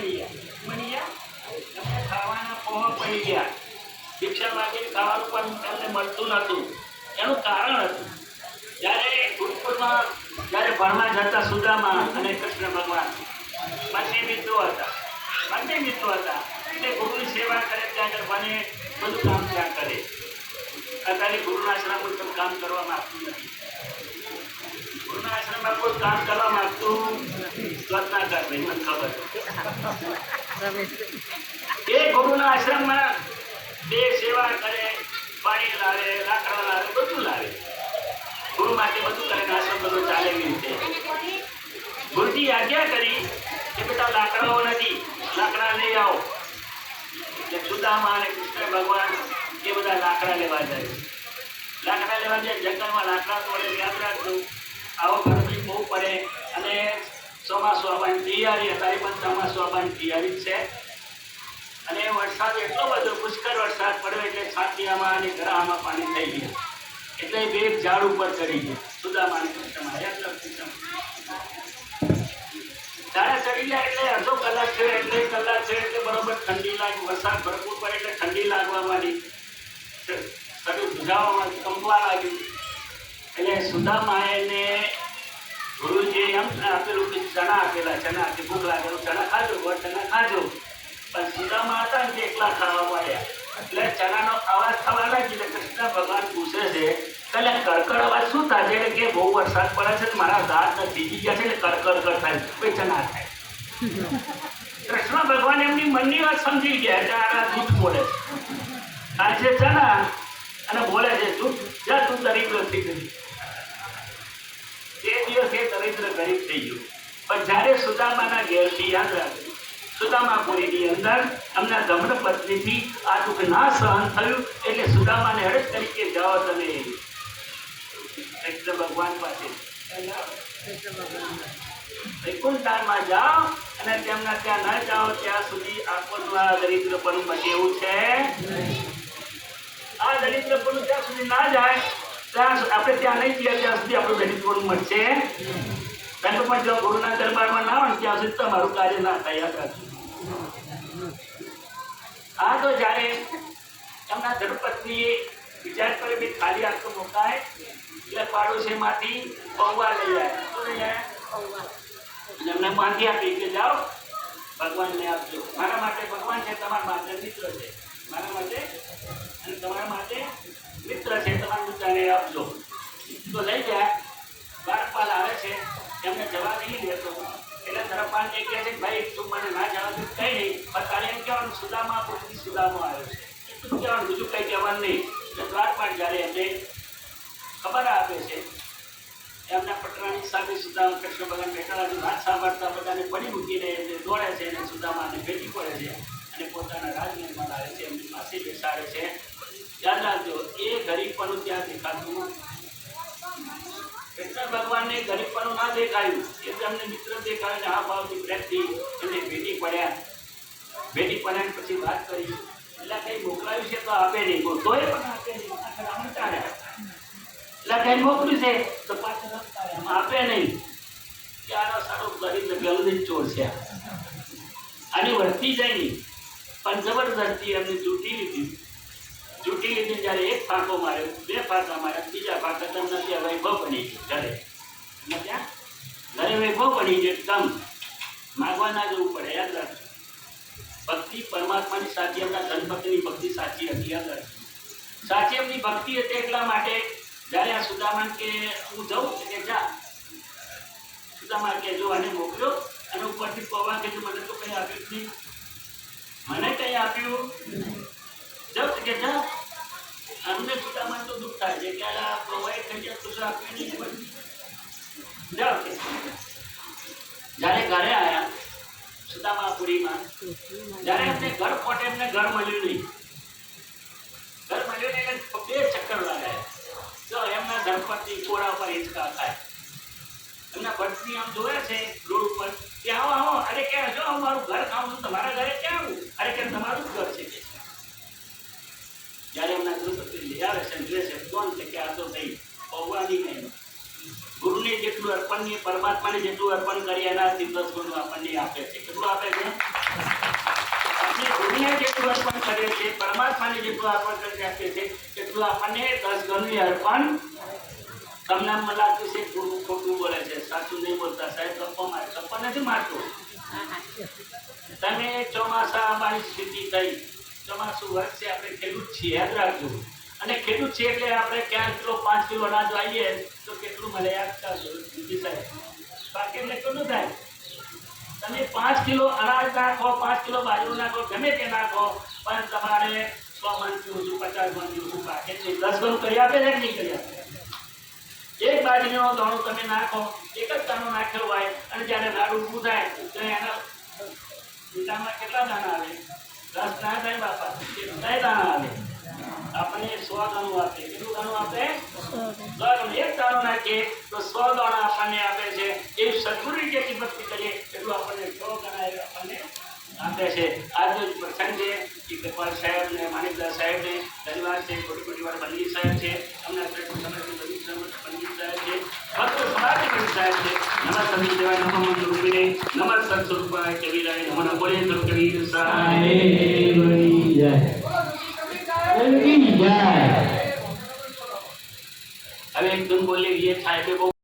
પડી ગયા એમને ખાવાના પોહ પડી ગયા, ભિક્ષા માંગીને ખાવાનું પણ એમને મળતું નહોતું. એનું કારણ હતું જ્યારે ગુરુકુળમાં જ્યારે ભણવા જતા સુદામા અને કૃષ્ણ ભગવાન બંને મિત્રો હતા એટલે ગુરુની સેવા કરે ત્યાં આગળ ભણે, બધું કામ ત્યાં કરે. અત્યારે ગુરુના આશ્રમ કોઈ કામ કરવા માંગતું નથી. ગુરુના આશ્રમમાં કોઈ કામ કરવા માંગતું ના કરે, મને ખબર. એ ગુરુના આશ્રમમાં બે સેવા કરે, પાણી લાવે, લાકડા લાવે, બધું લાવે. ગુરુ માટે બધું કરે, આશ્રમ બધું ચાલે એવી રીતે. ગુરુજી આજ્ઞા કરી કે બેટા લાકડાઓ નથી, લાકડા લઈ આવો. એટલે સુદામા અને કૃષ્ણ ભગવાન એ બધા લાકડા લેવા જાય. જંગલમાં લાકડા તોડે. યાદ રાખજો, આવો ગરમી બહુ પડે અને ચોમાસું આવવાની તૈયારી, અત્યારે પણ ચોમાસું આવવાની તૈયારી જ છે. અને વરસાદ એટલો બધો પુષ્કળ વરસાદ પડ્યો એટલે છાતિયામાં અને ગરામાં પાણી થઈ ગયા. એટલે બે ઝાડ ઉપર ચડી ગયા સુદામા અને કૃષ્ણમાં. ઝાડા ચડી ગયા એટલે અડધો કલાક છે એટલે બરોબર ઠંડી લાગી. વરસાદ ભરપૂર પડે એટલે ઠંડી લાગવા માંડી, શરીર ભૂજાવા કંપવા લાગ્યું. એટલે સુદામાને ગુરુજી એમ આપેલું કે ચણા આપેલા, ચણા કે ભૂખ લાગેલું ચણા ખાજો, ચણા ખાજો. પણ સુદામા હતા ને એકલા ખાવા પડ્યા એટલે ચણાનો અવાજ થવા લાગી. એટલે કૃષ્ણ ભગવાન પૂછે છે એટલે કડકડ અવાજ શું થાય? એટલે કે બહુ વરસાદ પડે છે, મારા દાંત ભીજી ગયા છે એટલે કડકડ થાય, કોઈ ચણા થાય. કૃષ્ણ ભગવાન એમની મનની વાત સમજી ગયા કે આ જૂઠ બોલે છે, આ છે ચણા અને બોલે છે જૂઠ. જા તું દરિદ્ર થઈ ગઈ. તે દિવસ એ દરિદ્ર ગરીબ થઈ ગયું. પણ જ્યારે સુદામાના ઘેરથી, યાદ રાખજો, સુદામાપુરીની અંદર એમના ધર્મ પત્નીથી આ દુઃખ ના સહન થયું એટલે સુદામાને હરેક તરીકે જાઓ તમે કૃષ્ણ ભગવાન પાસે વૈકુંઠધામમાં જાઓ અને તેમના ત્યાં ન જાઓ ત્યાં સુધી આપણું આ દરિદ્રપણું મચેવું છે. આ દરિદ્રપણું ત્યાં સુધી ના જાય ત્યાં આપણે ત્યાં નહીં જઈએ ત્યાં સુધી આપણું દરિદ્રપણું મળશે. પણ જો ગુરુના દરબારમાં ના હોય ત્યાં સુધી તમારું કાર્ય ના થાય. યાદ રાખજો. આ તો જ્યારે એમના ધર્મપત્નીએ વિચાર કર્યો કે ખાલી હાથ તો મુકાય એટલે પાડોશીમાંથી પૌવા લઈ આવ્યા. એમને બાંધી આપી કે જાઓ ભગવાનને આપજો. મારા માટે ભગવાન છે, તમારા માટે મિત્ર છે. મારા માટે અને તમારા માટે મિત્ર છે, તમારા મિત્રને આપજો. તો લઈ જાય. બારપાલ આવે છે, એમને જવા નહીં દેતો એટલે ધર્મપાલને કહે છે ભાઈ તું મને ના જવા દે કઈ નહીં, પણ તારે એમ કહેવાનું સુદામા પૂરતી સુદામો આવ્યો છે, એટલું કહેવાનું, બીજું કઈ કહેવાનું નહીં. એટલે દ્વારપાલ જ્યારે એમને ખબર આપે છે એમના પટરાની સાથે સુદામા કૃષ્ણ ભગવાન બેઠેલા છે, વાત સાંભળતા બધાને પડી મૂકીને દોડે છે અને સુદામાને ભેટી પડે છે અને પોતાના રાજમહેલમાં લાવે છે, એમની પાસે બેસાડે છે. યાદ રાખજો, એ ગરીબપણું ત્યાં દેખાતું. કૃષ્ણ ભગવાનને ગરીબપણું ના દેખાયું એટલે અમને મિત્ર દેખાયું. આ ભાવની પ્રેમથી એમને ભેટી પડ્યા. ભેટી પડ્યા પછી વાત કરી એટલે કઈ મોકલાયું છે તો આપે નહીં, તોય પણ આપે નહીં. એટલે કઈ મોકલ્યું છે તો પાછળ આપે નહીં. ત્યારે સારો ગરીબ ગલદી ચોર છે, આની વર્તી જાય નહીં. પણ જબરદસ્તી એમને જૂટી લીધી. જ્યારે એક ફાંકો માર્યો, બે ફાંકા માર્યા, બીજા ફાંકા તમને ત્યાં વૈભવ બની ગયું. ઘરે વૈભવ બની ગયું. કમ માગવા ના જવું પડે. યાદ રાખજો, ભક્તિ પરમાત્માની સાચી, એમના ધનપતિની ભક્તિ સાચી હતી. યાદ રાખજો, સાચી એમની ભક્તિ હતી. એટલા માટે જ્યારે આ સુદામા કે હું જઉં કે જા, સુદામા કે જો આને મોકલ્યો અને ઉપરથી પવા કે મને તો કંઈ આપ્યું જ નહીં, મને કંઈ આપ્યું જાઉં કે જા. અમને સુદામા તો દુઃખ થાય છે કે આ પવાએ થઈ જાય તો આપ્યું નહીં જાઓ. જ્યારે ઘરે આવ્યા સુદામાપુરીમાં, જ્યારે એમને ઘર ખોટે એમને ઘર મળ્યું નહીં. ઘર મળ્યું નહીં એટલે બે ચક્કર લાગ્યા. જો એમના ધર્મપત્ની કોળા ઉપર હિંચકા ખાય. એમના ભટ્ટની આમ જોવે છે રોડ ઉપર કે આવો આવો, અરે કે જો મારું ઘર ખાવું છું, તમારા ઘરે ક્યાં આવું? અરે કે તમારું જ ઘર છે. જ્યારે એમના ધર્મપત્ની લઈ આવે છે, જોવે છે કોણ છે કે આ તો થઈ પૌવાની નહીં, ગુરુને જેટલું જેટલું અર્પણ પરમાત્માને જેટલું અર્પણ કરીએ એનાથી 10 ગણું આપણને આપે છે. કેટલું આપે છે? આપણે ગુરુને જેટલું અર્પણ કરીએ છીએ, પરમાત્માને જેટલું અર્પણ કરીને આપીએ છીએ એટલું આપણને 10 ગણું અર્પણ. તમને મને લાગતું છે ગુરુ ખોટું બોલે છે, સાચું નહીં બોલતા સાહેબ. ગપ્પા મારે, ગપ્પા નથી મારતો. તમે ચોમાસાની સ્થિતિ થઈ, ચોમાસું વર્ષ છે, આપણે ખેડૂત છીએ, યાદ રાખજો. અને ખેડૂત છે એટલે આપણે ક્યાં કિલો 5 કિલો અનાજ વાવીએ તો કેટલું મળે યાદ કરજો સાહેબ. બાકી એટલે કેટલું થાય? તમે 5 કિલો અનાજ નાખો, 5 કિલો બાજરો નાખો, ગમે તે નાખો, પણ તમારે 100 મણ જોશું, 50 મણ જોશું, બાકી 10 ગણું કરી આપે છે કે નહીં કરી આપે? એક બાજરીનો દાણો તમે નાખો, એક જ દાણો નાખ્યો હોય અને જ્યારે લાડુ ઊભું થાય તો એના મીઠામાં કેટલા દાણા આવે? 10 ના થાય બાપા, કેટલાય દાણા આવે. આપણને 100 દાણું આપે. કેટલું દાણું આપે? 100 દાણું. એક દાણો નાખીએ તો 100 દાણા આપણને આપે છે. એ સદગુરુ જેટલી ભક્તિ કરીએ એટલું આપણને 100 ગણા આપણને આપે છે. આજનો પ્રસંગ છે કે કપાલ સાહેબ ને માણિકદાસ સાહેબ ને ધન્યવાદ છે. ખોટી વાર બની સાહેબ છે, અમને સમયથી બની સાહેબ છે, ભક્ત સમાજની બની સાહેબ છે. નમઃ સમી દેવાય, નમઃ મંત્ર રૂપિણે, નમઃ સત્સ્વરૂપાય કબીરાય, નમઃ બોલે તો કબીર સાહેબની જય. હવે એકદમ બોલે ये साहिब को